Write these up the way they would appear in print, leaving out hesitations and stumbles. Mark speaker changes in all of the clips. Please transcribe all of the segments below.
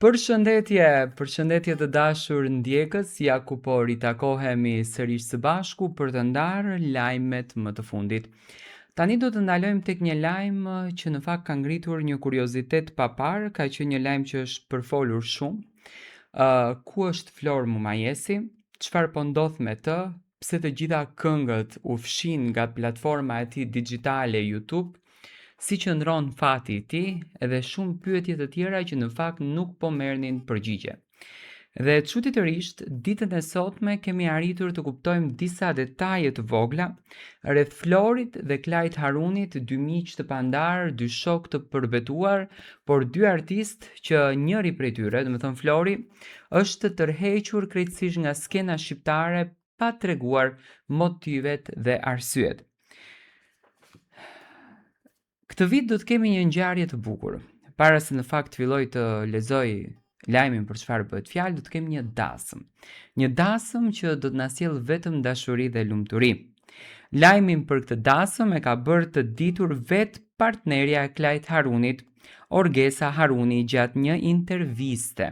Speaker 1: Përshëndetje të dashur ndjekës, ja ku po ritakohemi sërish së bashku për të ndarë lajmet më të fundit. Tani do të ndalojmë tek një lajm që në fakt ka ngritur një kuriozitet pa parë, ka qenë një lajm që është përfolur shumë. Ku është Flor Mumajesi? Çfarë po ndodh me të? Pse të gjitha këngët u fshin nga platforma e tij digjitale YouTube? Si qëndron fati i tij edhe shumë pyetje të tjera që në fakt nuk po merrnin përgjigje. Dhe çuditërisht, ditën e sotme kemi arritur të kuptojmë disa detaje të vogla rreth Florit dhe Klajt Harunit, dy miq të pandar, dy shok të përbetuar, por dy artistë që njëri prej tyre, domethënë Flori, është tërhequr krejtësisht nga skena shqiptare pa treguar motivet dhe arsyet. Këtë vit do të kemi një ngjarje të bukur. Para se në fakt filloj të lexoj lajmin për çfarë bëhet fjalë, do të kemi një dasëm. Një dasëm që do të na sjellë vetëm dashuri dhe lumturi. Lajmin për këtë dasëm e ka bërë të ditur vetë partnerja e Klajt Harunit, Orgesa Haruni, gjatë një interviste.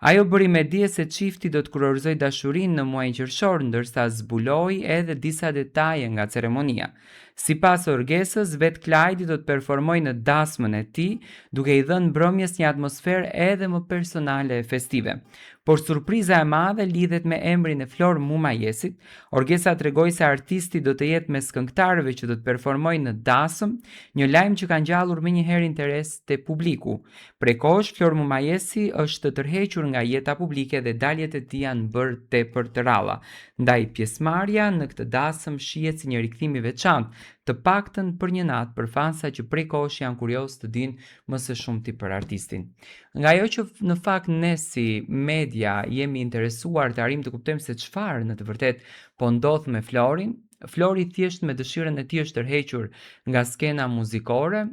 Speaker 1: Ajo bëri me dije se çifti do të kurorëzoj dashurinë në muajin qershor, ndërsa zbuloi edhe disa detaje nga ceremonia. Sipas Orgesës, vetë Klajdi do të performojë në dasmën e tij, duke i dhënë mbrëmjes një atmosferë edhe më personale e festive. Por surpriza e madhe lidhet me emrin e Flor Mumajesit. Orgesa tregoi se artisti do të jetë mes këngëtarëve që do të performojnë në dasëm, një lajm që ka ngjallur menjëherë interes te publiku. Prej kohësh, Flor Mumajesi është tërhequr nga jeta publike dhe daljet e tij janë bërë tepër të ralla. Ndaj pjesëmarrja në këtë dasëm shihet si një rikthim i veçantë, të paktën për një natë për fansa që prej kohësh janë kurioz të dinë më së shumti për artistin. Nga ajo që në fakt ne si media jemi interesuar të arrijmë të kuptojmë se çfarë në të vërtetë po ndodh me Florin, Flori thjesht me dëshirën e tij është tërhequr nga skena muzikore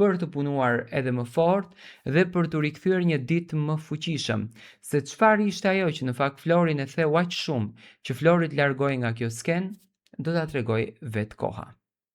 Speaker 1: për të punuar edhe më fort dhe për të rikthyer një ditë më fuqishëm. Se çfarë ishte ajo që në fakt Florin e theu aq shumë që Flori të largohej nga kjo skenë, do ta tregoj vetë koha.